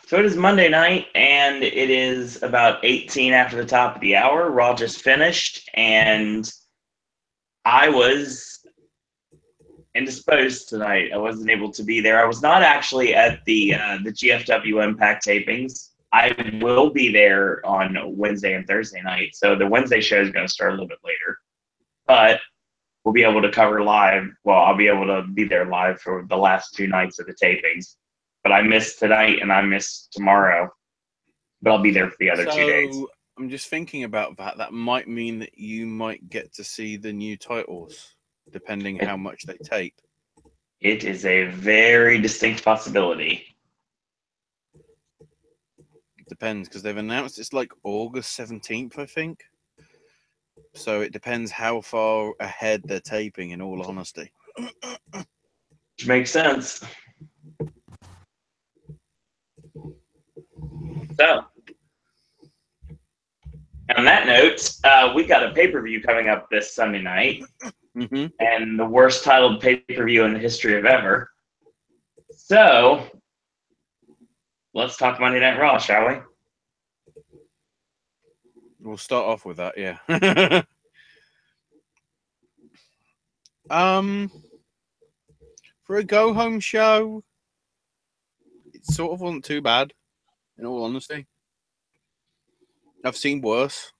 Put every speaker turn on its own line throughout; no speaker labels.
So it is Monday night, and it is about 18 after the top of the hour. Raw just finished, and I was indisposed tonight. I wasn't able to be there. I was not actually at the GFW Impact tapings. I will be there on Wednesday and Thursday night. So the Wednesday show is going to start a little bit later, but we'll be able to cover live. Well, I'll be able to be there live for the last two nights of the tapings. But I missed tonight and I missed tomorrow. But I'll be there for the other 2 days.
So I'm just thinking about that. That might mean that you might get to see the new titles, depending how much they tape.
It is a very distinct possibility.
Depends, because they've announced it's like August 17th, I think. So it depends how far ahead they're taping, in all honesty.
Which makes sense. So, on that note, we got a pay-per-view coming up this Sunday night, and the worst titled pay-per-view in the history of ever. So, let's talk Monday Night Raw, shall we?
We'll start off with that, yeah. For a go-home show, it sort of wasn't too bad, in all honesty. I've seen worse.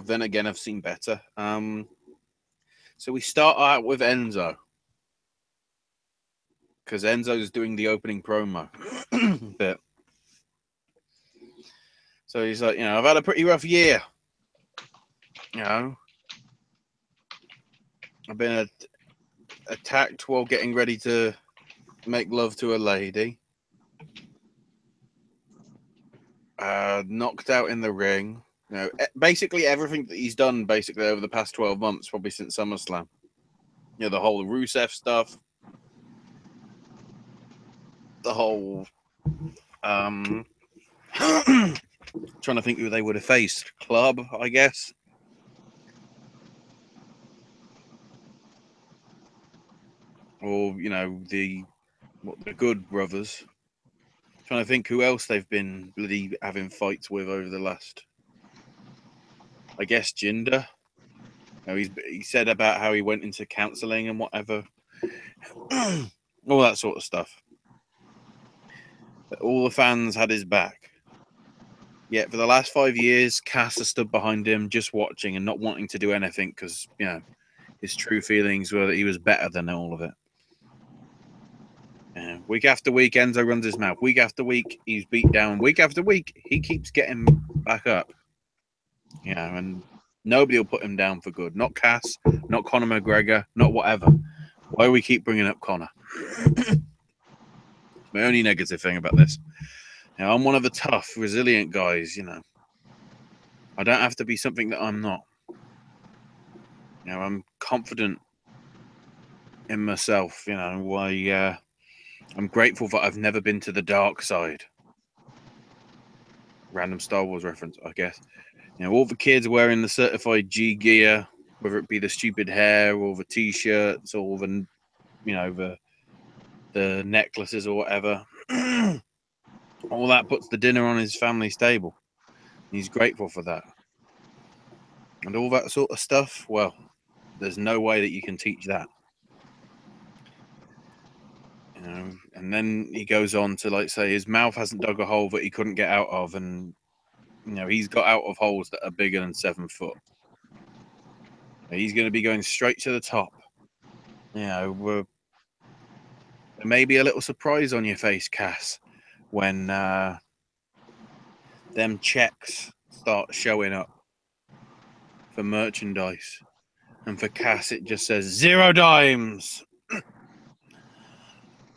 Then again, I've seen better. So we start out with Enzo, because Enzo's doing the opening promo bit. So he's like, I've had a pretty rough year. I've been attacked while getting ready to make love to a lady. Knocked out in the ring. Basically everything that he's done basically over the past 12 months, probably since SummerSlam. The whole Rusev stuff. The whole trying to think who they would have faced. Club, I guess. Or, the Good Brothers. Trying to think who else they've been bloody having fights with over the last. I guess Jinder. He said about how he went into counselling and whatever. All that sort of stuff. But all the fans had his back. Yet for the last 5 years, Cass has stood behind him, just watching and not wanting to do anything because, his true feelings were that he was better than all of it. Week after week, Enzo runs his mouth. Week after week, he's beat down. Week after week, he keeps getting back up. And nobody will put him down for good. Not Cass, not Conor McGregor, not whatever. Why do we keep bringing up Conor? My only negative thing about this. I'm one of the tough, resilient guys, I don't have to be something that I'm not. I'm confident in myself, I'm grateful that I've never been to the dark side. Random Star Wars reference, I guess. All the kids wearing the certified G gear, whether it be the stupid hair or the t-shirts or the, the necklaces or whatever. All that puts the dinner on his family's table. He's grateful for that. And all that sort of stuff, well, there's no way that you can teach that. And then he goes on to say his mouth hasn't dug a hole that he couldn't get out of, and he's got out of holes that are bigger than 7 foot. He's going to be going straight to the top. There may be a little surprise on your face, Cass, when them checks start showing up for merchandise, and for Cass it just says 0 dimes.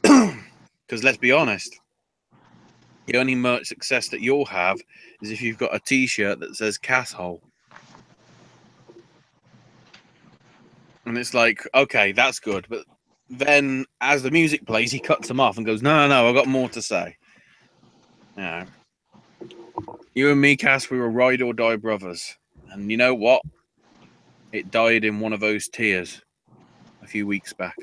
Because let's be honest, the only merch success that you'll have is if you've got a t-shirt that says Casshole. And it's like, okay, that's good. But then as the music plays, he cuts them off and goes, no, I've got more to say. You and me, Cass, we were ride or die brothers. And you know what? It died in one of those tears a few weeks back.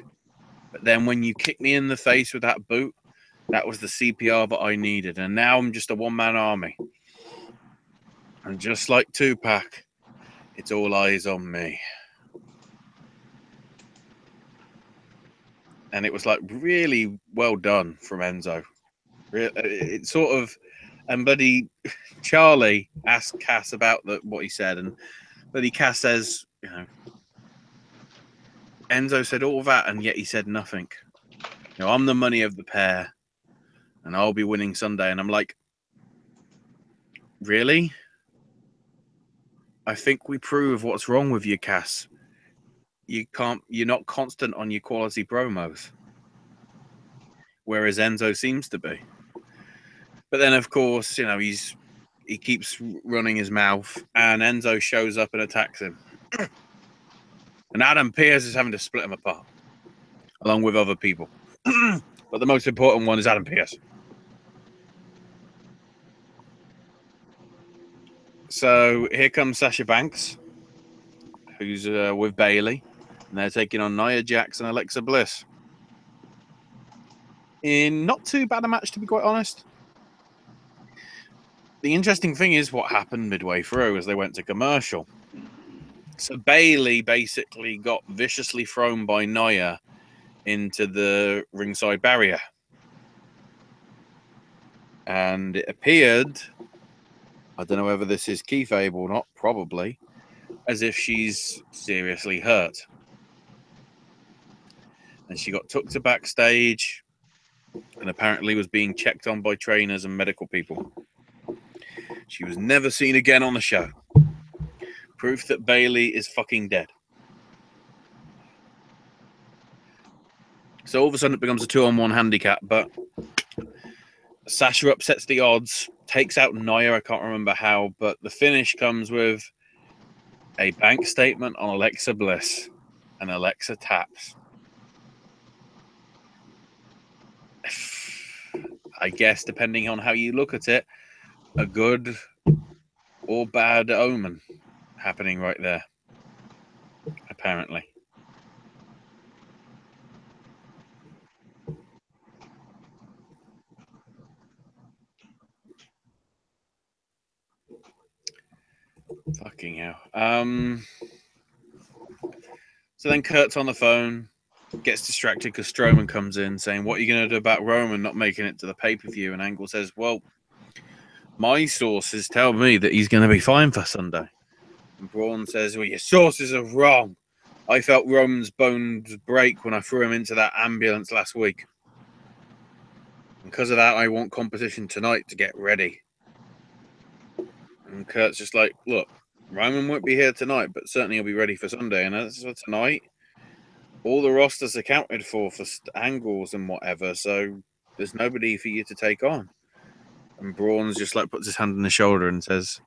But then when you kicked me in the face with that boot, That was the CPR that I needed. And now I'm just a one-man army. And just like Tupac, it's all eyes on me. And it was like really well done from Enzo. It sort of, and buddy Charlie asked Cass about what he said, and buddy Cass says, you know, Enzo said all that, and yet he said nothing. You know, I'm the money of the pair, and I'll be winning Sunday. And I'm like, really? I think we prove what's wrong with you, Cass. You're not constant on your quality promos. Whereas Enzo seems to be. But then, of course, you know, he keeps running his mouth, and Enzo shows up and attacks him. And Adam Pearce is having to split him apart, along with other people. But the most important one is Adam Pearce. So here comes Sasha Banks, who's with Bayley, and they're taking on Nia Jax and Alexa Bliss. In not too bad a match, to be quite honest. The interesting thing is what happened midway through as they went to commercial. So Bayley basically got viciously thrown by Nia into the ringside barrier. And it appeared, I don't know whether this is kayfabe or not, probably, as if she's seriously hurt. And she got took to backstage and apparently was being checked on by trainers and medical people. She was never seen again on the show. Proof that Bayley is fucking dead. So all of a sudden it becomes a 2-on-1 handicap, but Sasha upsets the odds, takes out Nia, I can't remember how, but the finish comes with a bank statement on Alexa Bliss, and Alexa taps. I guess, depending on how you look at it, a good or bad omen happening right there, apparently. Fucking hell. So then Kurt's on the phone, gets distracted because Strowman comes in saying, what are you going to do about Roman not making it to the pay-per-view? And Angle says, well, my sources tell me that he's going to be fine for Sunday. And Braun says, well, your sources are wrong. I felt Roman's bones break when I threw him into that ambulance last week. And because of that, I want competition tonight to get ready. And Kurt's just like, look, Roman won't be here tonight, but certainly he'll be ready for Sunday. And as for tonight, all the roster's accounted for angles and whatever, so there's nobody for you to take on. And Braun's just like puts his hand on his shoulder and says,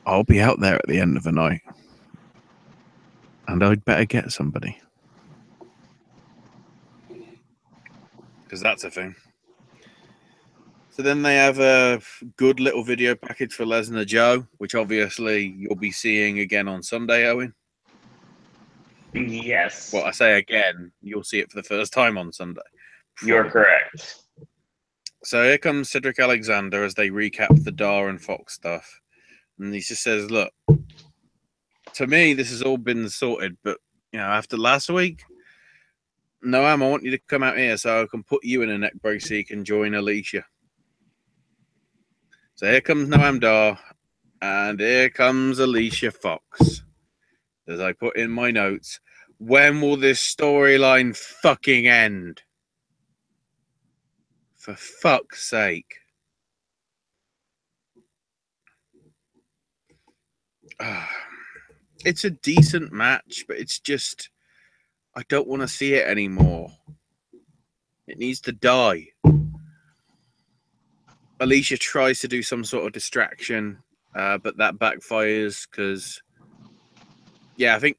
I'll be out there at the end of the night. And I'd better get somebody. Because that's a thing. So then they have a good little video package for Lesnar Joe, which obviously you'll be seeing again on Sunday, Owen.
Yes.
Well, I say again, you'll see it for the first time on Sunday.
You're correct.
So here comes Cedric Alexander as they recap the Dar and Fox stuff. And he just says, look, to me, this has all been sorted, but, you know, after last week, Noam, I want you to come out here so I can put you in a neck brace so you can join Alicia. So here comes Noam Dar, and here comes Alicia Fox. As I put in my notes, when will this storyline fucking end? For fuck's sake. It's a decent match, but it's just, I don't want to see it anymore. It needs to die. Alicia tries to do some sort of distraction, but that backfires because, yeah, I think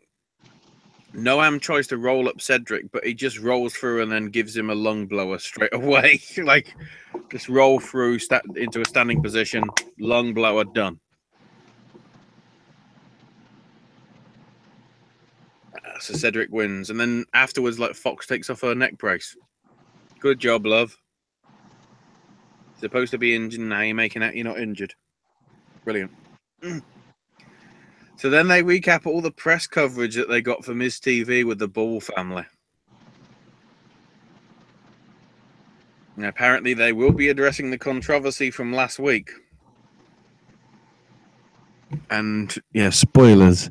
Noam tries to roll up Cedric, but he just rolls through and then gives him a lung blower straight away. Like, just roll through into a standing position, lung blower, done. So Cedric wins, and then afterwards, like, Fox takes off her neck brace. Good job, love. supposed to be injured, and now you're making out you're not injured. Brilliant. So then they recap all the press coverage that they got from Miz TV with the Ball family. Now, apparently, they will be addressing the controversy from last week. And, yeah, spoilers,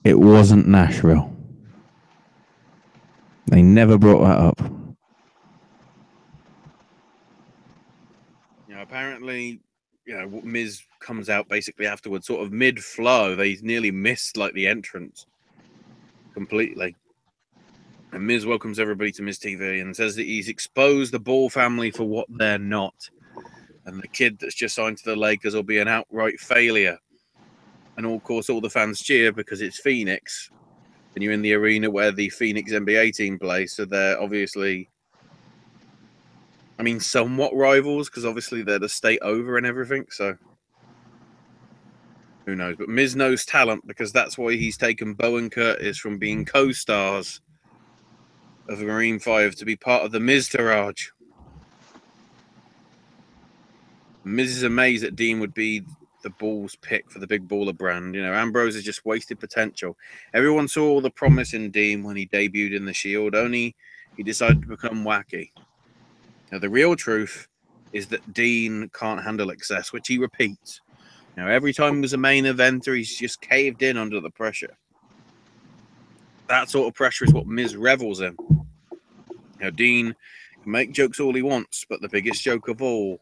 it wasn't Nashville. They never brought that up. Apparently, Miz comes out basically afterwards, sort of mid-flow. They nearly missed, like, the entrance completely. And Miz welcomes everybody to Miz TV and says that he's exposed the Ball family for what they're not. And the kid that's just signed to the Lakers will be an outright failure. And of course, all the fans cheer because it's Phoenix. And you're in the arena where the Phoenix NBA team plays. So they're obviously, somewhat rivals because obviously they're the state over and everything. So who knows? But Miz knows talent because that's why he's taken Bo and Curtis from being co-stars of Marine 5 to be part of the Miztourage. Miz is amazed that Dean would be the Balls pick for the big baller brand. Ambrose has just wasted potential. Everyone saw all the promise in Dean when he debuted in the Shield, only he decided to become wacky. Now, the real truth is that Dean can't handle excess, which he repeats. Every time he was a main eventer, he's just caved in under the pressure. That sort of pressure is what Miz revels in. Dean can make jokes all he wants, but the biggest joke of all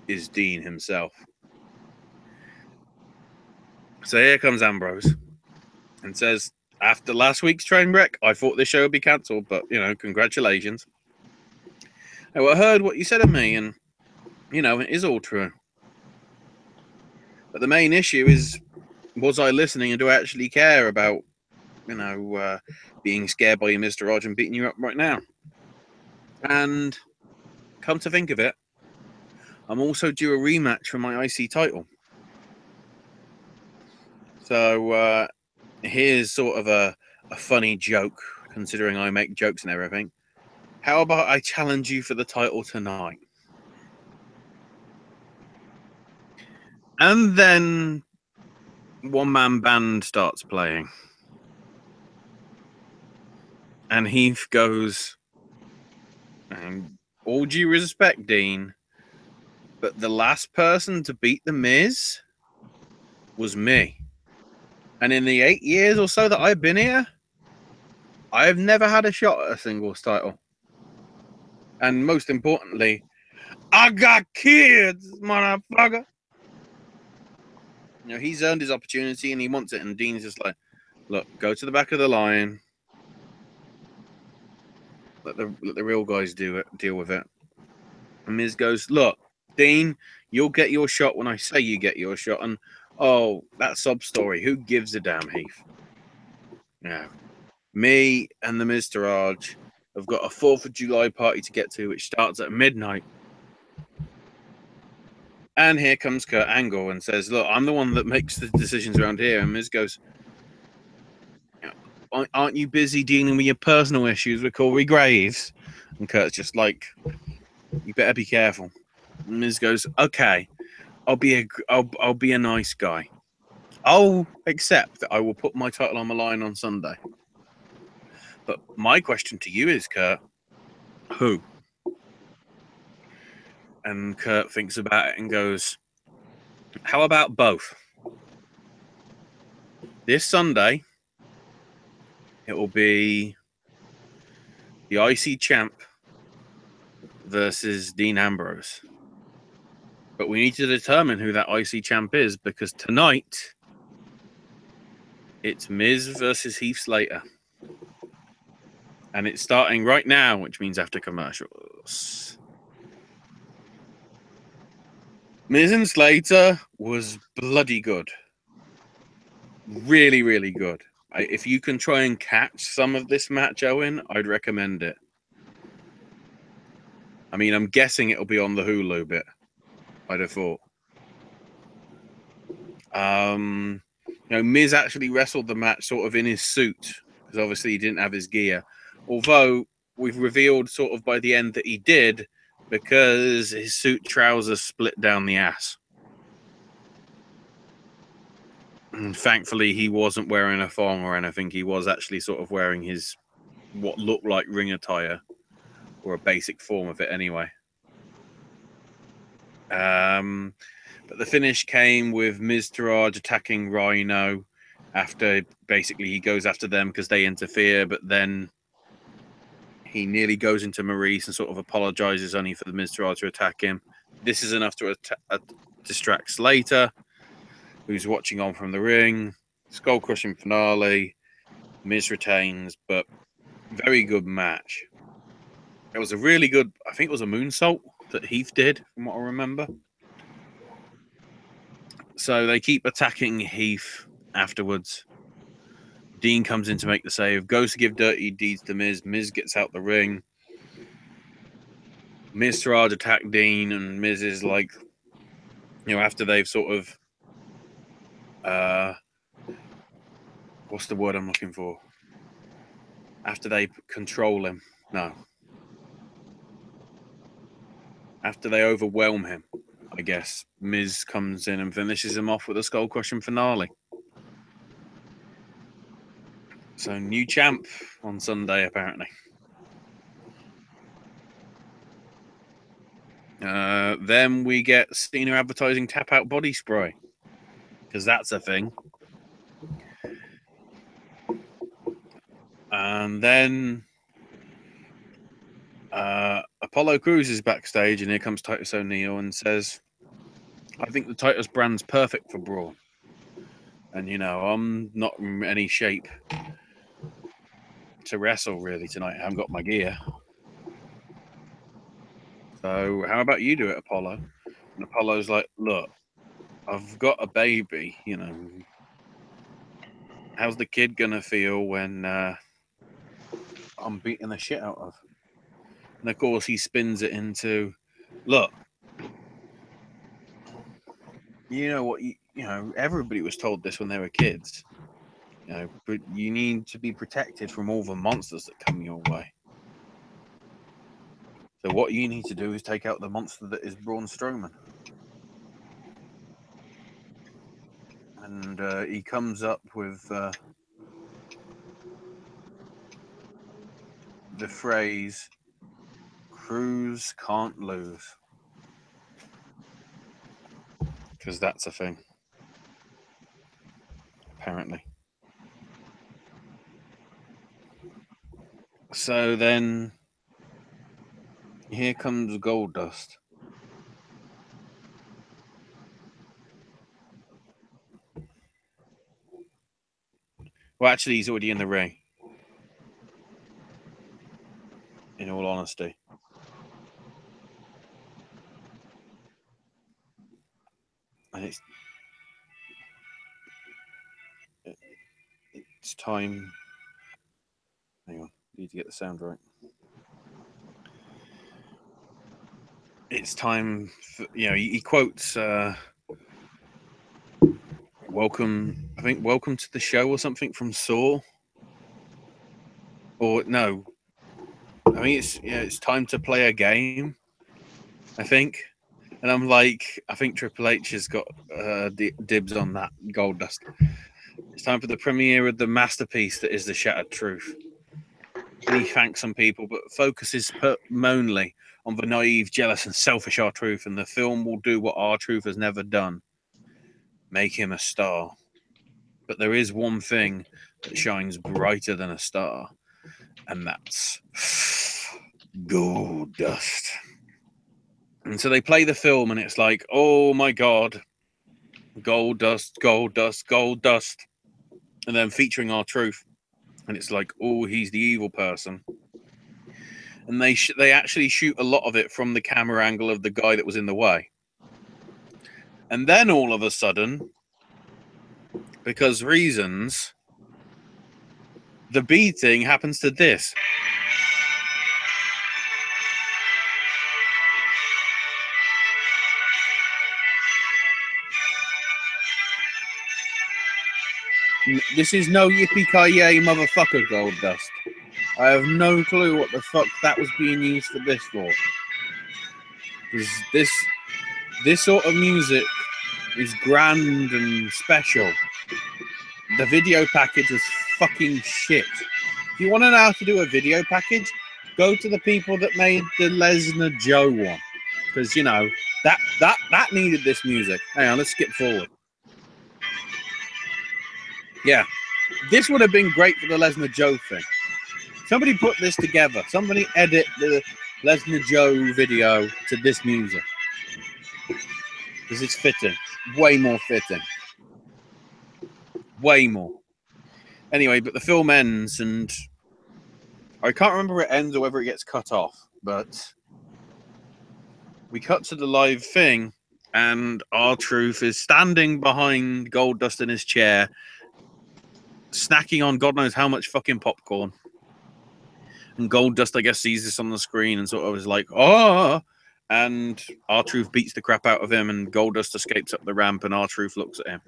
is Dean himself. So here comes Ambrose and says, after last week's train wreck, I thought this show would be cancelled, but, congratulations. Now, I heard what you said of me, and, it is all true. But the main issue is, was I listening, and do I actually care about, being scared by you, Mr. Raj, and beating you up right now? And come to think of it, I'm also due a rematch for my IC title. So here's sort of a funny joke, considering I make jokes and everything. How about I challenge you for the title tonight? And then one-man band starts playing. And Heath goes, all due respect, Dean, but the last person to beat The Miz was me. And in the 8 years or so that I've been here, I have never had a shot at a singles title. And most importantly, I got kids, motherfucker. He's earned his opportunity and he wants it. And Dean's just like, look, go to the back of the line. Let the real guys deal with it. And Miz goes, look, Dean, you'll get your shot when I say you get your shot. And, oh, that sob story. Who gives a damn, Heath? Me and the Miztourage have got a 4th of July party to get to, which starts at midnight. And here comes Kurt Angle and says, look, I'm the one that makes the decisions around here. And Miz goes, aren't you busy dealing with your personal issues with Corey Graves? And Kurt's just like, you better be careful. And Miz goes, okay, I'll be a nice guy. I'll accept that I will put my title on the line on Sunday. But my question to you is, Kurt, who? And Kurt thinks about it and goes, how about both? This Sunday, it will be the IC champ versus Dean Ambrose. But we need to determine who that IC champ is, because tonight, it's Miz versus Heath Slater. And it's starting right now, which means after commercials. Miz and Slater was bloody good. Really, really good. If you can try and catch some of this match, Owen, I'd recommend it. I'm guessing it'll be on the Hulu bit. I'd have thought. Miz actually wrestled the match sort of in his suit, because obviously he didn't have his gear. Although we've revealed sort of by the end that he did, because his suit trousers split down the ass. And thankfully, he wasn't wearing a thong or anything. He was actually sort of wearing his what looked like ring attire, or a basic form of it anyway. But the finish came with Miz Taraj attacking Rhino after basically he goes after them because they interfere, but then he nearly goes into Maurice and sort of apologizes only for the Miz Taraj to attack him. This is enough to distract Slater, who's watching on from the ring. Skull crushing finale. Miz retains, but very good match. It was a really good, I think it was a moonsault that Heath did, from what I remember. So they keep attacking Heath afterwards. Dean comes in to make the save, goes to give dirty deeds to Miz. Miz gets out the ring. Miz Taraj attacked Dean, and Miz is like, after they've sort of, what's the word I'm looking for? After they control him. No. After they overwhelm him, I guess, Miz comes in and finishes him off with a skull-crushing finale. So, new champ on Sunday, apparently. Then we get Cena advertising tap-out body spray, because that's a thing. And then Apollo Crews is backstage, and here comes Titus O'Neil and says, I think the Titus brand's perfect for Braun. And, I'm not in any shape to wrestle really tonight. I haven't got my gear. So how about you do it, Apollo? And Apollo's like, look, I've got a baby, How's the kid gonna feel when I'm beating the shit out of? And of course he spins it into, look, everybody was told this when they were kids. But you need to be protected from all the monsters that come your way. So what you need to do is take out the monster that is Braun Strowman. And he comes up with the phrase, Crews can't lose. Because that's a thing. Apparently. So then, here comes Goldust. Well, actually, he's already in the ring. In all honesty. And it's time. Hang on, need to get the sound right. It's time for, he quotes welcome to the show or something from Saw. Or no. I mean it's time to play a game, I think. And I'm like, I think Triple H has got dibs on that Goldust. It's time for the premiere of the masterpiece that is the Shattered Truth. And he thanks some people, but focuses mainly on the naive, jealous, and selfish R-Truth, and the film will do what R-Truth has never done. Make him a star. But there is one thing that shines brighter than a star, and that's Goldust. And so they play the film, and it's like, oh my God, Goldust, Goldust, Goldust. And then featuring R-Truth. And it's like, oh, he's the evil person. And they actually shoot a lot of it from the camera angle of the guy that was in the way. And then all of a sudden, because reasons, the beating happens to this. This is no yippee-ki-yay motherfucker Goldust. I have no clue what the fuck that was being used for this for. Because this sort of music is grand and special. The video package was fucking shit. If you want to know how to do a video package, go to the people that made the Lesnar Joe one. Because, you know, that needed this music. Hang on, let's skip forward. Yeah, this would have been great for the Lesnar Joe thing. Somebody put this together. Somebody edit the Lesnar Joe video to this music. Because it's fitting. Way more fitting. Way more. Anyway, but the film ends, and I can't remember where it ends or whether it gets cut off, but we cut to the live thing, and R-Truth is standing behind Goldust in his chair, snacking on God knows how much fucking popcorn. And Goldust, I guess, sees this on the screen and sort of is like, oh, and R-Truth beats the crap out of him, and Goldust escapes up the ramp, and R-Truth looks at him.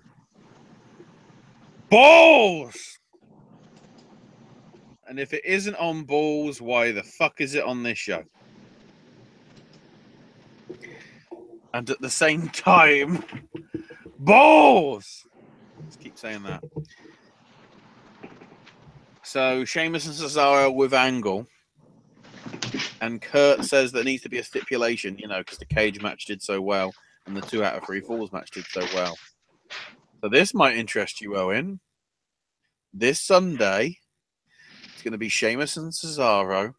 Balls! And if it isn't on Balls, why the fuck is it on this show? And at the same time, balls! Let's keep saying that. So Sheamus and Cesaro with Angle. And Kurt says there needs to be a stipulation, you know, because the cage match did so well and the 2 out of 3 falls match did so well. So this might interest you, Owen. This Sunday, it's going to be Sheamus and Cesaro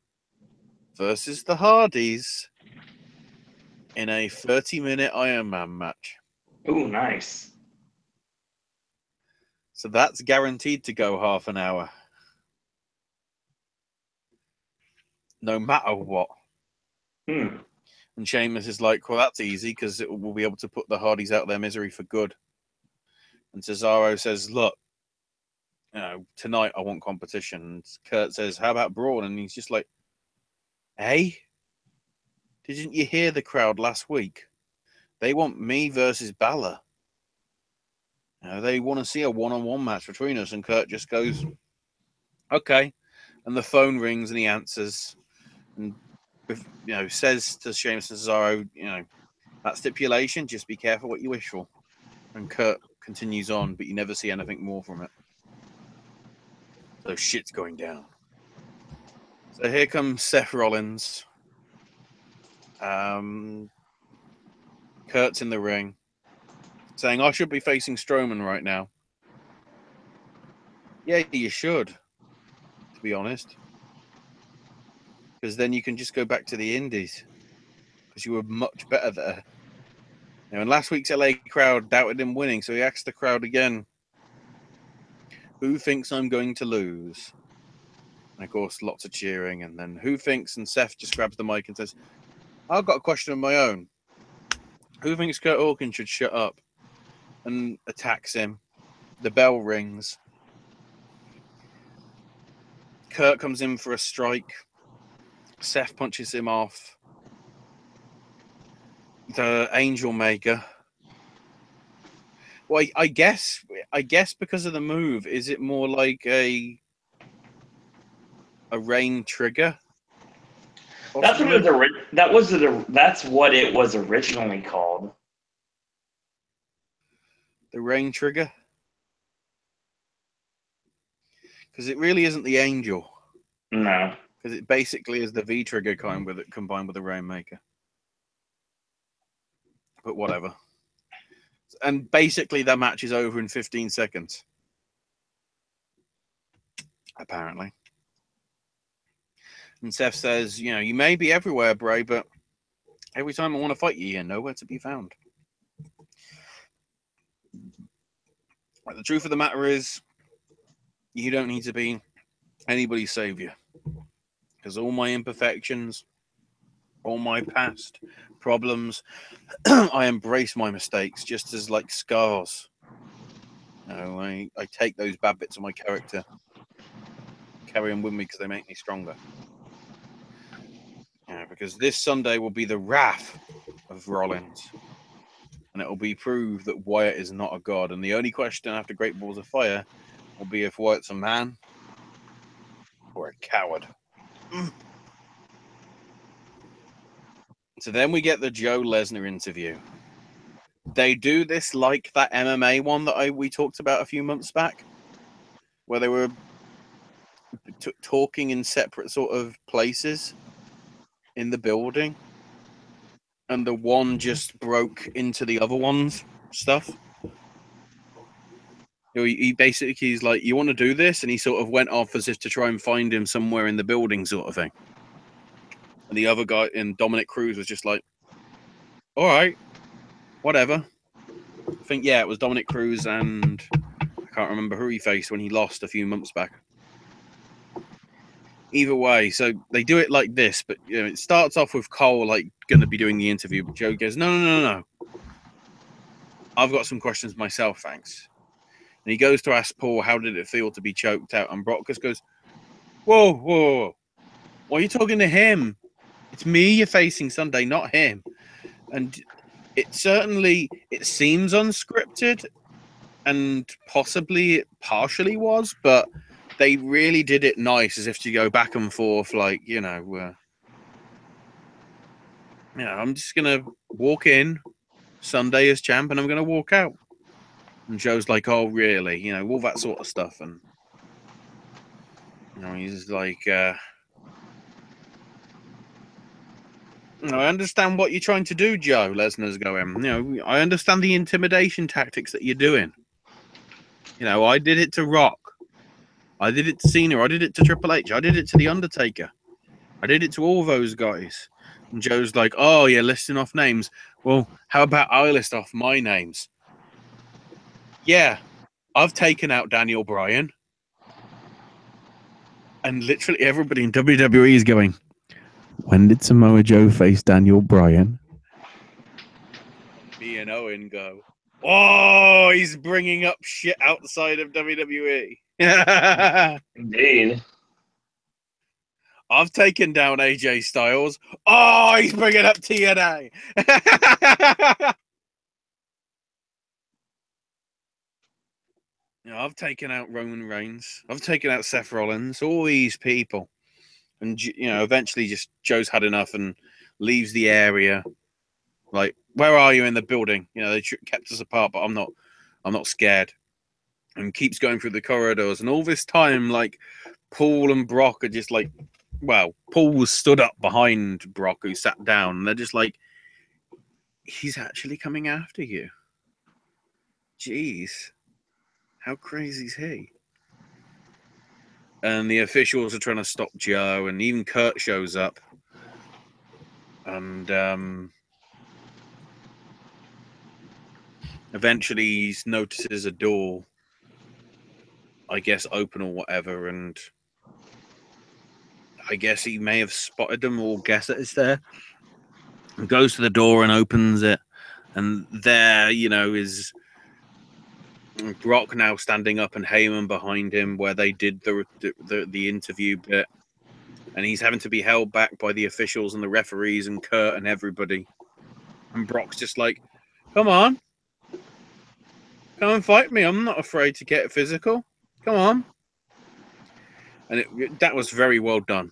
versus the Hardys in a 30-minute Iron Man match.
Ooh, nice.
So that's guaranteed to go half an hour. No matter what. And Sheamus is like, well, that's easy because we'll be able to put the Hardys out of their misery for good. And Cesaro says, look, you know, tonight I want competition. And Kurt says, how about Braun? And he's just like, hey, didn't you hear the crowd last week? They want me versus Balor. You know, they want to see a one-on-one match between us. And Kurt just goes, okay. And the phone rings and he answers and, you know, says to Sheamus and Cesaro, you know, that stipulation, just be careful what you wish for. And Kurt continues on, but you never see anything more from it. So shit's going down. So here comes Seth Rollins. Kurt's in the ring, saying, I should be facing Strowman right now. Yeah, you should, to be honest. Because then you can just go back to the Indies. Because you were much better there. You know, and last week's LA crowd doubted him winning, so he asked the crowd again, who thinks I'm going to lose? And of course, lots of cheering. And then who thinks? And Seth just grabs the mic and says, I've got a question of my own. Who thinks Kurt Hawkins should shut up? And attacks him. The bell rings. Kurt comes in for a strike. Seth punches him off. The Angel Maker. Well, I guess because of the move, is it more like a rain trigger?
That's what it was originally called.
The rain trigger? Because it really isn't the Angel.
No.
Because it basically is the V trigger combined with the Rainmaker. But whatever. And basically, that match is over in 15 seconds. Apparently. And Seth says, you know, you may be everywhere, Bray, but every time I want to fight you, you're nowhere to be found. But the truth of the matter is, you don't need to be anybody's savior. Because all my imperfections, all my past problems, I embrace my mistakes just as like scars. You know, I take those bad bits of my character, carry them with me because they make me stronger. Yeah, because this Sunday will be the wrath of Rollins. And it will be proved that Wyatt is not a god. And the only question after Great Balls of Fire will be if Wyatt's a man or a coward. So then we get the Joe Lesnar interview. They do this like that MMA one that we talked about a few months back, where they were talking in separate sort of places in the building, and the one just broke into the other one's stuff. He basically, he's like, you want to do this? And he sort of went off as if to try and find him somewhere in the building sort of thing. And the other guy, in Dominic Cruz, was just like, all right, whatever. I think, yeah, it was Dominic Cruz, and I can't remember who he faced when he lost a few months back. Either way, so they do it like this, but you know, it starts off with Cole like going to be doing the interview, but Joe goes, no. I've got some questions myself, thanks. And he goes to ask Paul, how did it feel to be choked out? And Brock just goes, whoa. Why are you talking to him? It's me you're facing Sunday, not him. And it seems unscripted, and possibly it partially was, but they really did it nice, as if to go back and forth, like, I'm just going to walk in Sunday as champ, and I'm going to walk out. And Joe's like, oh, really? All that sort of stuff. And, he's like, I understand what you're trying to do, Joe. Lesnar's going, I understand the intimidation tactics that you're doing. I did it to Rock. I did it to Cena. I did it to Triple H. I did it to The Undertaker. I did it to all those guys. And Joe's like, oh, you're listing off names. Well, how about I list off my names? Yeah, I've taken out Daniel Bryan. And literally everybody in WWE is going, when did Samoa Joe face Daniel Bryan? Me and Owen go, oh, he's bringing up shit outside of WWE.
Indeed.
I've taken down AJ Styles. Oh, he's bringing up TNA. I've taken out Roman Reigns. I've taken out Seth Rollins. All these people. And, eventually just Joe's had enough and leaves the area. Like, where are you in the building? They kept us apart, but I'm not scared. And keeps going through the corridors. And all this time, like, Paul and Brock are just like, well, Paul was stood up behind Brock, who sat down. And they're just like, he's actually coming after you. Jeez. How crazy is he? And the officials are trying to stop Joe, and even Kurt shows up. And eventually he notices a door, I guess, open or whatever, and I guess he may have spotted them or guessed that it's there. And goes to the door and opens it, and there, is Brock now standing up and Heyman behind him, where they did the interview bit, and he's having to be held back by the officials and the referees and Kurt and everybody. And Brock's just like, come on, come and fight me. I'm not afraid to get physical. Come on. And that was very well done.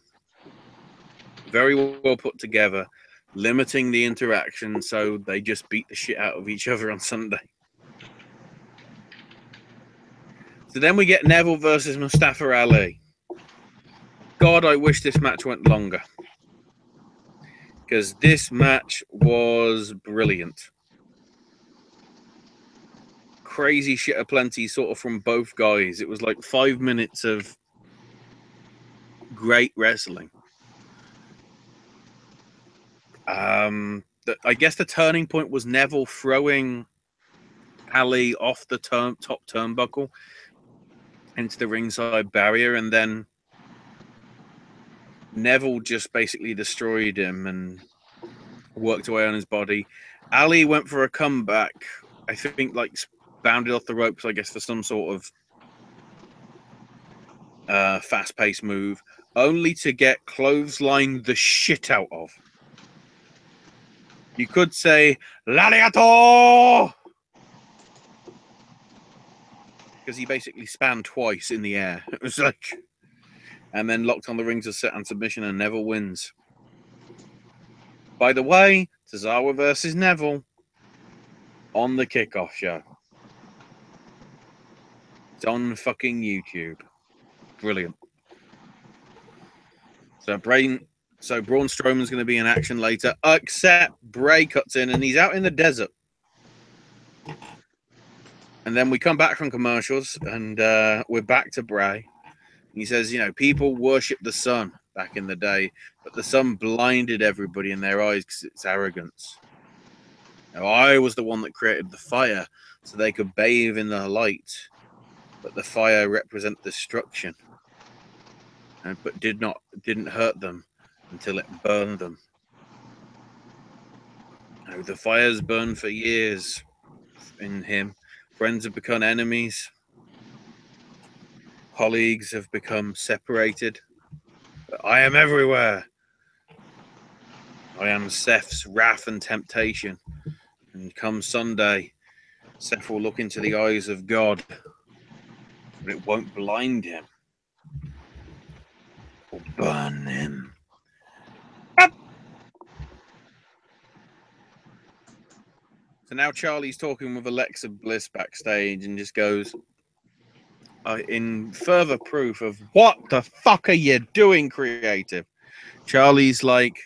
Very well put together, limiting the interaction so they just beat the shit out of each other on Sunday. So then we get Neville versus Mustafa Ali. God, I wish this match went longer, because this match was brilliant. Crazy shit aplenty sort of from both guys. It was like 5 minutes of great wrestling. I guess the turning point was Neville throwing Ali off the top turnbuckle into the ringside barrier, and then Neville just basically destroyed him and worked away on his body. Ali went for a comeback, I think, like bounded off the ropes, I guess, for some sort of fast-paced move, only to get clotheslined the shit out of. You could say, Lariato! Because he basically spanned twice in the air. It was like... And then locked on the rings of set and submission, and Neville wins. By the way, Cesaro versus Neville on the kickoff show. It's on fucking YouTube. Brilliant. So Braun Strowman's going to be in action later, except Bray cuts in and he's out in the desert. And then we come back from commercials and we're back to Bray. He says, people worship the sun back in the day, but the sun blinded everybody in their eyes because it's arrogance. Now, I was the one that created the fire so they could bathe in the light, but the fire represents destruction. But didn't hurt them until it burned them. The fire's burned for years in him. Friends have become enemies. Colleagues have become separated. But I am everywhere. I am Seth's wrath and temptation. And come Sunday, Seth will look into the eyes of God, but it won't blind him. Or burn him. So now Charlie's talking with Alexa Bliss backstage and just goes, in further proof of what the fuck are you doing, creative? Charlie's like,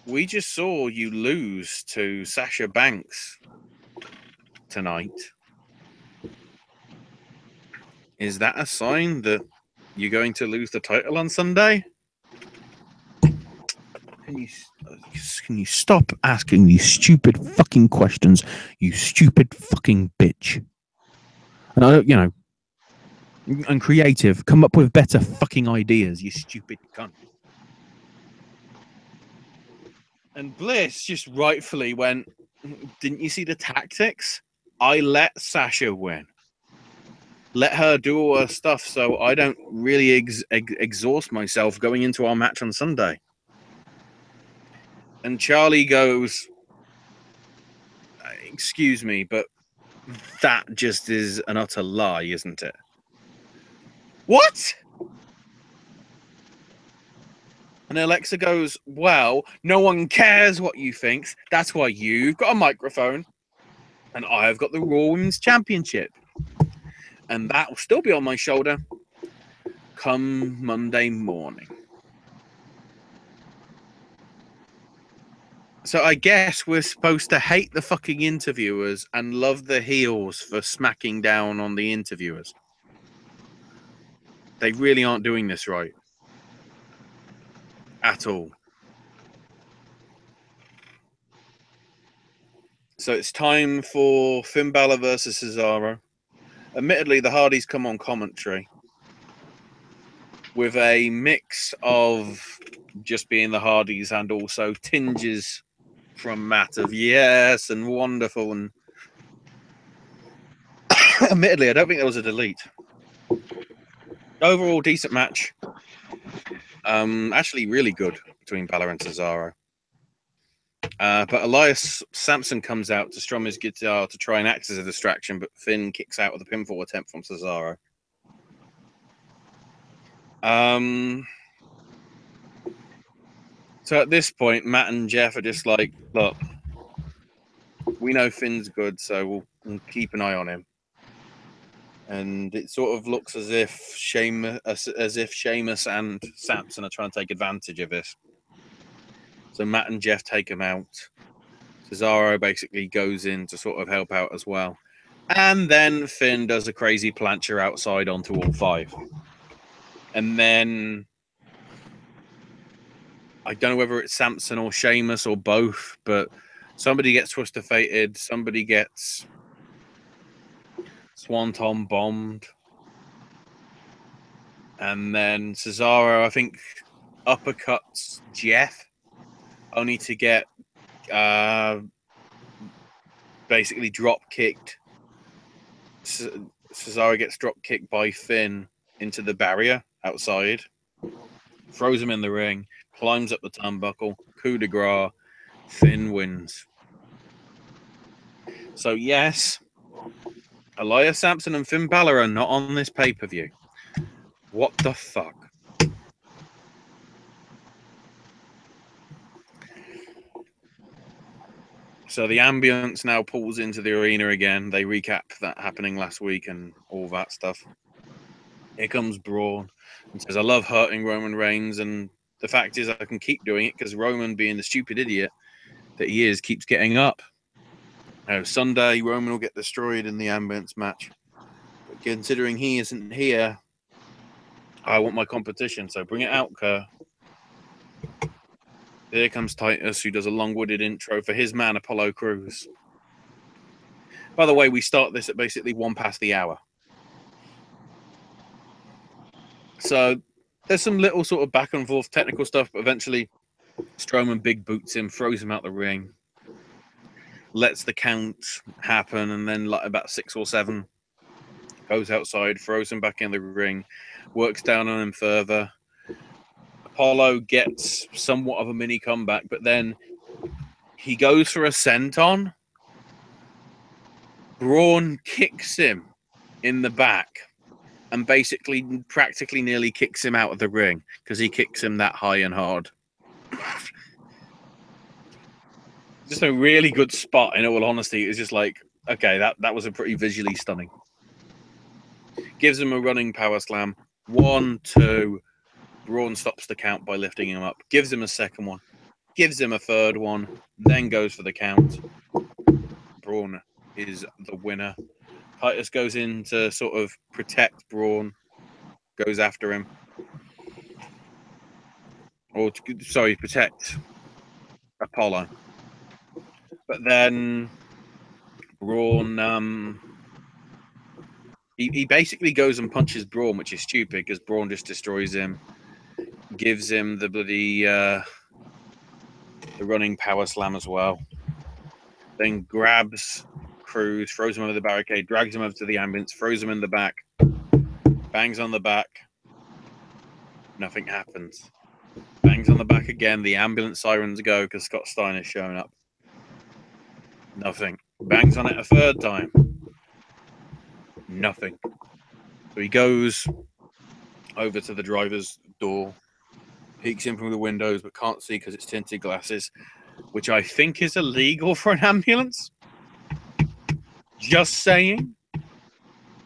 we just saw you lose to Sasha Banks tonight. Is that a sign that you're going to lose the title on Sunday? Can you stop asking these stupid fucking questions, you stupid fucking bitch? And and creative, come up with better fucking ideas, you stupid cunt. And Bliss just rightfully went, didn't you see the tactics? I let Sasha win. Let her do all her stuff so I don't really exhaust myself going into our match on Sunday. And Charlie goes, excuse me, but that just is an utter lie, isn't it? What? And Alexa goes, well, no one cares what you think. That's why you've got a microphone and I've got the Raw Women's Championship. And that will still be on my shoulder come Monday morning. So I guess we're supposed to hate the fucking interviewers and love the heels for smacking down on the interviewers. They really aren't doing this right. At all. So it's time for Finn Balor versus Cesaro. Admittedly, the Hardys come on commentary with a mix of just being the Hardys and also tinges from Matt of yes and wonderful. And admittedly, I don't think there was a delete. Overall, decent match. Actually, really good between Balor and Cesaro. But Elias Sampson comes out to strum his guitar to try and act as a distraction, but Finn kicks out with a pinfall attempt from Cesaro. So at this point, Matt and Jeff are just like, look, we know Finn's good, so we'll keep an eye on him. And it sort of looks as if Sheamus and Sampson are trying to take advantage of this. So Matt and Jeff take him out. Cesaro basically goes in to sort of help out as well. And then Finn does a crazy plancher outside onto all five. And then I don't know whether it's Sampson or Sheamus or both, but somebody gets Twister Fated, somebody gets Swanton bombed. And then Cesaro, I think, uppercuts Jeff, only to get basically drop kicked. Cesaro gets drop kicked by Finn into the barrier outside, throws him in the ring, climbs up the turnbuckle, coup de grace, Finn wins. So yes, Elias Sampson and Finn Balor are not on this pay-per-view. What the fuck? So the ambulance now pulls into the arena again. They recap that happening last week and all that stuff. Here comes Braun and says, I love hurting Roman Reigns, and the fact is I can keep doing it because Roman, being the stupid idiot that he is, keeps getting up. Now, Sunday, Roman will get destroyed in the ambulance match. But considering he isn't here, I want my competition, so bring it out, Kerr. Here comes Titus, who does a long-winded intro for his man, Apollo Crews. By the way, we start this at basically 1 past the hour. So there's some little sort of back and forth technical stuff, but eventually Strowman big boots him, throws him out the ring, lets the count happen, and then like about 6 or 7 goes outside, throws him back in the ring, works down on him further. Apollo gets somewhat of a mini comeback, but then he goes for a senton. Braun kicks him in the back and basically practically nearly kicks him out of the ring because he kicks him that high and hard. Just a really good spot, in all honesty. It's just like, okay, that was a pretty visually stunning. Gives him a running power slam. 1, 2. Braun stops the count by lifting him up. Gives him a second one. Gives him a third one. Then goes for the count. Braun is the winner. Titus goes in to sort of protect Braun. Goes after him. Protect Apollo. But then Braun, he basically goes and punches Braun, which is stupid because Braun just destroys him. Gives him the bloody the running power slam as well. Then grabs Crews, throws him over the barricade, drags him over to the ambulance, throws him in the back, bangs on the back. Nothing happens. Bangs on the back again. The ambulance sirens go because Scott Steiner's shown up. Nothing. Bangs on it a third time. Nothing. So he goes over to the driver's door, peeks in from the windows, but can't see because it's tinted glasses, which I think is illegal for an ambulance. Just saying.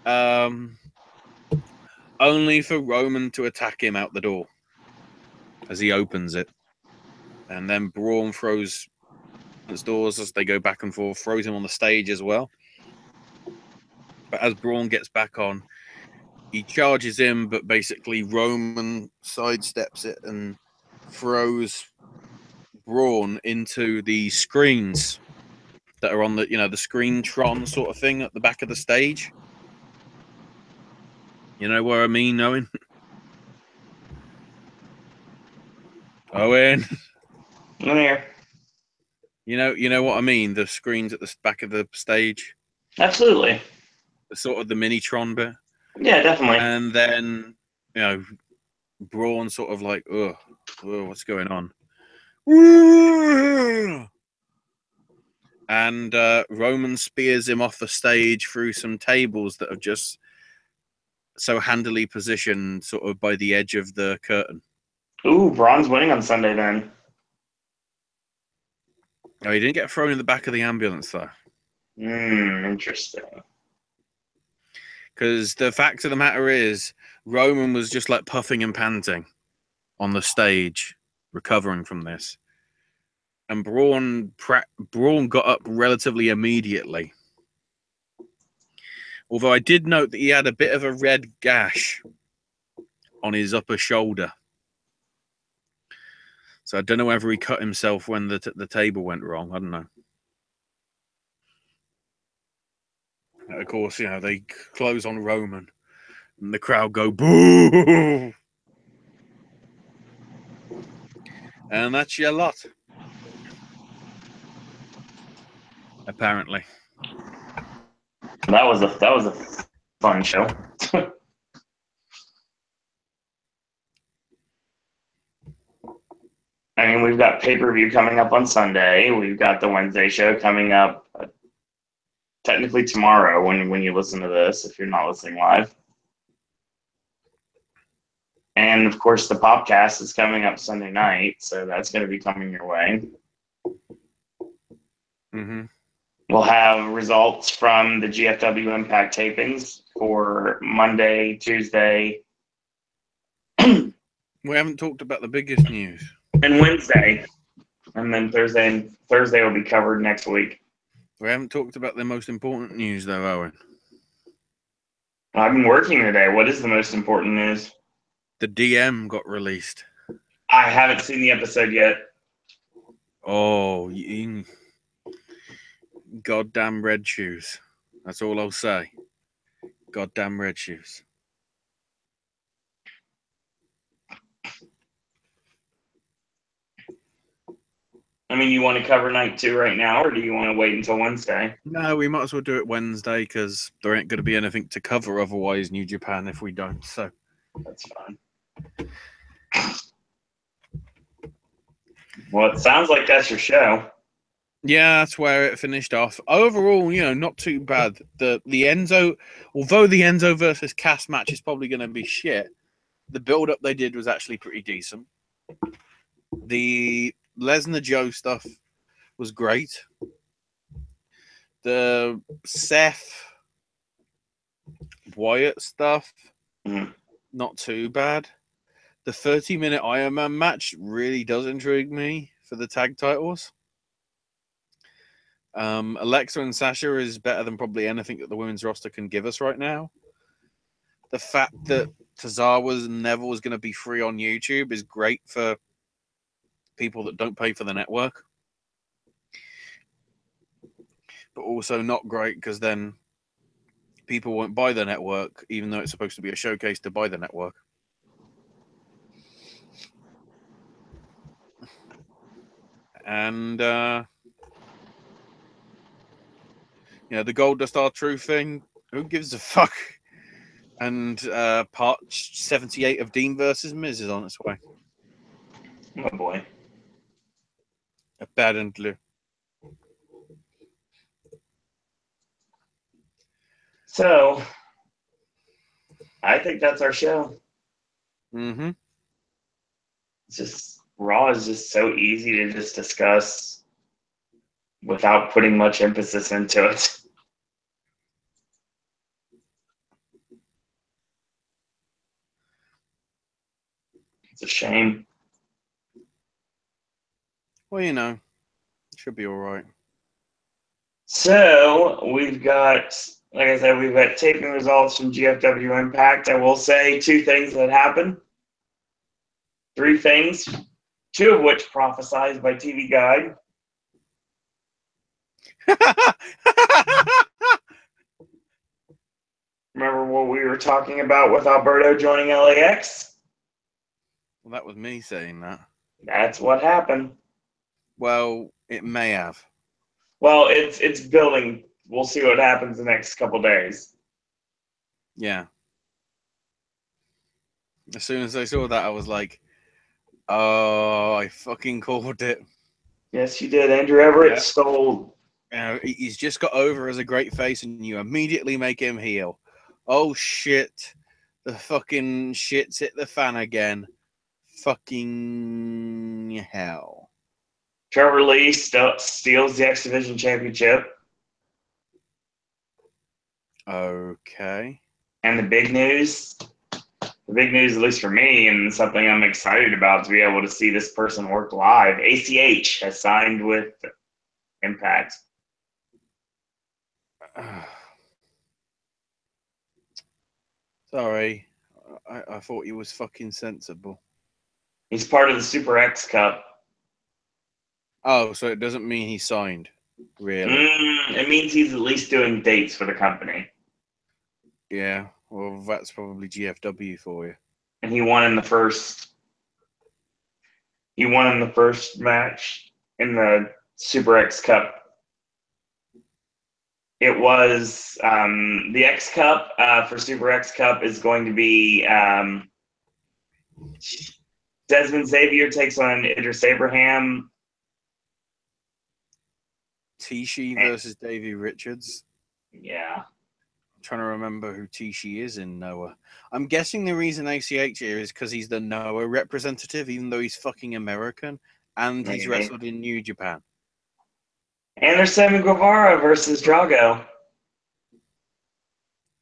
Only for Roman to attack him out the door as he opens it. And then Braun throws his doors as they go back and forth, throws him on the stage as well. But as Braun gets back on, he charges him, but basically Roman sidesteps it and throws Braun into the screens that are on the, the Screentron sort of thing at the back of the stage. You know what I mean, Owen? Owen?
I'm here.
You know what I mean? The screens at the back of the stage?
Absolutely.
The sort of the Minitron bit?
Yeah, definitely.
And then, Braun sort of like, ugh, what's going on? And Roman spears him off the stage through some tables that are just so handily positioned sort of by the edge of the curtain.
Ooh, Braun's winning on Sunday then.
Oh, he didn't get thrown in the back of the ambulance, though.
Interesting.
Because the fact of the matter is, Roman was just like puffing and panting on the stage, recovering from this. And Braun got up relatively immediately. Although I did note that he had a bit of a red gash on his upper shoulder. So I don't know whether he cut himself when the table went wrong. I don't know. And of course, they close on Roman. And the crowd go, boo! And that's your lot. Apparently.
That was a fun show. I mean, we've got pay-per-view coming up on Sunday. We've got the Wednesday show coming up technically tomorrow when you listen to this, if you're not listening live. And, of course, the Popcast is coming up Sunday night, so that's going to be coming your way.
Mm-hmm.
We'll have results from the GFW Impact tapings for Monday, Tuesday,
We haven't talked about the biggest news.
and Wednesday. And then Thursday will be covered next week.
We haven't talked about the most important news, though, Owen.
I've been working today. What is the most important news?
The DM got released.
I haven't seen the episode yet.
Oh, goddamn red shoes. That's all I'll say. Goddamn red shoes.
I mean, you want to cover night 2 right now, or do you want to wait until Wednesday?
No, we might as well do it Wednesday because there ain't going to be anything to cover otherwise, New Japan, if we don't. So
That's fine. Well, it sounds like that's your show.
yeah, that's where it finished off. Overall, not too bad. The Enzo, although the Enzo versus Cass match is probably going to be shit, the build up they did was actually pretty decent. The Lesnar Joe stuff was great. The Seth Wyatt stuff, not too bad. The 30-minute Iron Man match really does intrigue me for the tag titles. Alexa and Sasha is better than probably anything that the women's roster can give us right now. The fact that Tozawa's and Neville is going to be free on YouTube is great for people that don't pay for the network. But also not great because then people won't buy the network, even though it's supposed to be a showcase to buy the network. And, the Gold Star Truth thing, who gives a fuck? And part 78 of Dean versus Miz is on its way.
Oh, boy.
Apparently.
So, I think that's our show.
Mm-hmm.
It's just, Raw is just so easy to just discuss without putting much emphasis into it. It's a shame.
Well, it should be all right.
So we've got, like I said, we've got taping results from GFW Impact. I will say 2 things that happened. 3 things, 2 of which prophesized by TV Guide. Remember what we were talking about with Alberto joining LAX?
Well, that was me saying that.
That's what happened.
Well, it may have.
Well, it's building. We'll see what happens the next couple days.
Yeah. As soon as I saw that, I was like, oh, I fucking called it.
Yes, you did. Andrew Everett stole.
He's just got over as a great face, and you immediately make him heel. Oh, shit. The fucking shit's hit the fan again. Fucking hell.
Trevor Lee steals the X Division Championship.
Okay.
And the big news, at least for me, and something I'm excited about to be able to see this person work live, ACH has signed with Impact.
Sorry. I thought he was fucking sensible.
He's part of the Super X Cup.
Oh, so it doesn't mean he signed, really?
It means he's at least doing dates for the company.
Yeah, well, that's probably GFW for you.
And he won in the first. He won in the first match in the Super X Cup. It was the X Cup for Super X Cup is going to be Desmond Xavier takes on Idris Abraham.
Tishi versus Davey Richards.
Yeah.
I'm trying to remember who Tishi is in Noah. I'm guessing the reason ACH here is because he's the Noah representative, even though he's fucking American, and he's wrestled in New Japan.
And there's Sammy Guevara versus Drago.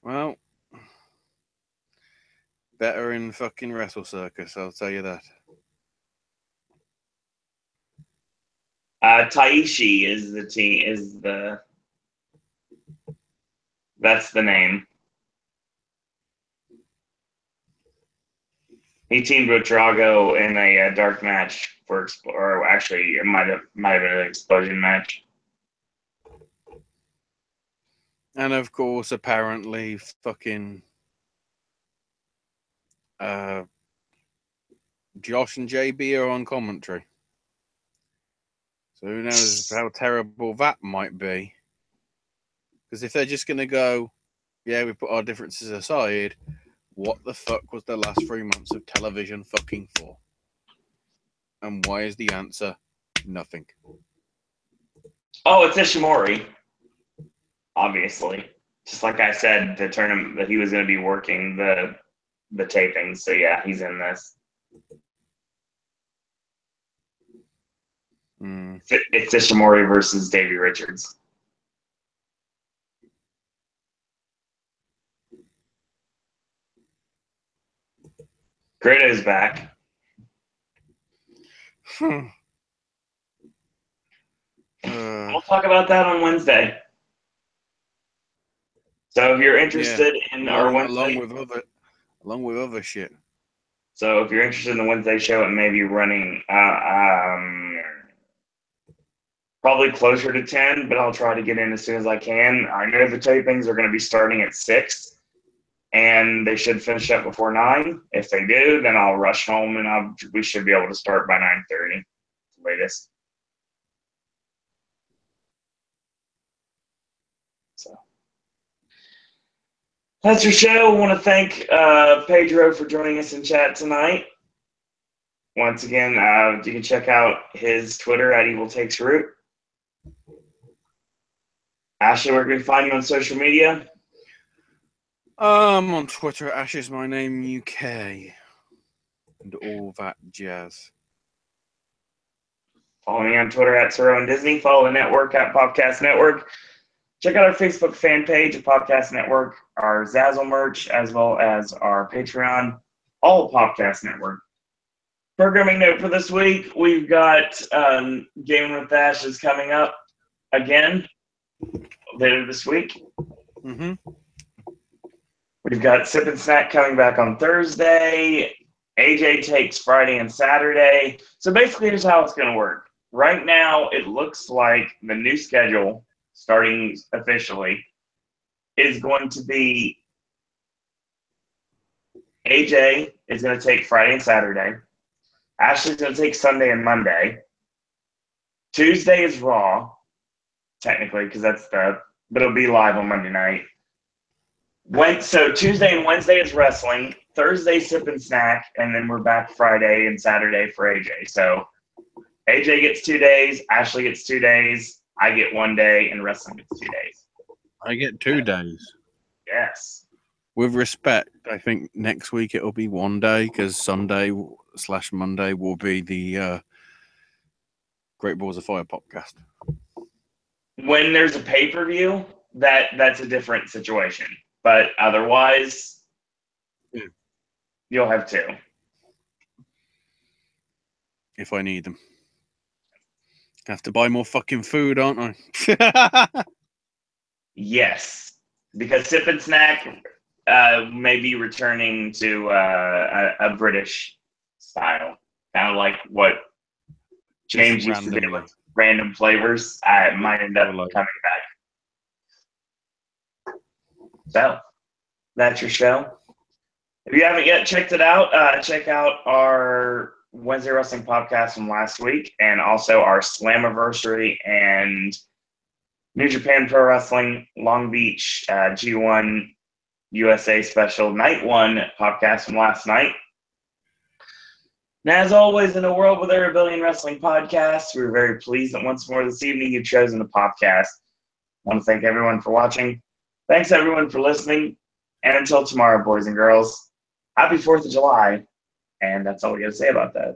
Well, better in fucking Wrestle Circus, I'll tell you that.
Taishi is the team. That's the name. He teamed with Drago in a dark match or actually it might have been an explosion match.
And of course, apparently, fucking Josh and JB are on commentary. So who knows how terrible that might be? Because if they're just going to go, yeah, we put our differences aside, what the fuck was the last 3 months of television fucking for? And why is the answer nothing?
Oh, it's Ishimori. Obviously. Just like I said, the tournament that he was going to be working the tapings. So yeah, he's in this. It's Ishimori versus Davey Richards. Grato's back. We'll talk about that on Wednesday. So if you're interested in our Wednesday,
along with other shit.
So if you're interested in the Wednesday show, it may be running probably closer to 10, but I'll try to get in as soon as I can. I know the tapings are going to be starting at 6, and they should finish up before 9. If they do, then I'll rush home, and we should be able to start by 9:30, latest. So that's your show. I want to thank Pedro for joining us in chat tonight. Once again, you can check out his Twitter at Evil Takes Root. Ashley, where can we find you on social media?
On Twitter, Ash is my name UK, and all that jazz.
Follow me on Twitter at Sir Owen Disney. Follow the network at Popcast Network. Check out our Facebook fan page at Popcast Network, our Zazzle merch, as well as our Patreon, all Popcast Network. Programming note for this week, we've got Gaming with Ash is coming up again later this week.
Mm-hmm.
We've got Sip and Snack coming back on Thursday. AJ takes Friday and Saturday. So basically, here's how it's going to work. Right now, it looks like the new schedule, starting officially, is going to be AJ is going to take Friday and Saturday. Ashley's going to take Sunday and Monday. Tuesday is Raw, technically, because but it'll be live on Monday night. So Tuesday and Wednesday is wrestling. Thursday, Sip and Snack, and then we're back Friday and Saturday for AJ. So AJ gets 2 days, Ashley gets 2 days, I get 1 day, and wrestling gets 2 days.
I get 2 days.
Yes.
With respect, I think next week it'll be 1 day because Sunday/Monday will be the Great Balls of Fire podcast.
When there's a pay-per-view, that's a different situation. But otherwise, you'll have 2.
If I need them. Have to buy more fucking food, aren't I?
Yes. Because Sip and Snack may be returning to a British style. Kind of like what James used to do with random flavors. I might end up coming back. So, that's your show. If you haven't yet checked it out, check out our Wednesday Wrestling podcast from last week and also our Slammiversary and New Japan Pro Wrestling Long Beach G1 USA Special Night 1 podcast from last night. And as always, in a world with over a billion wrestling podcasts, we're very pleased that once more this evening you've chosen a podcast. I want to thank everyone for watching. Thanks, everyone, for listening. And until tomorrow, boys and girls, happy 4th of July. And that's all we got to say about that.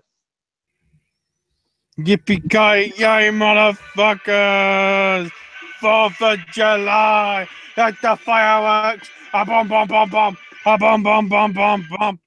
Yippee-ki-yay, motherfuckers! 4th of July! Like the fireworks! A bomb, bomb, bomb, bomb! A bomb, bomb, bomb, bomb, bomb!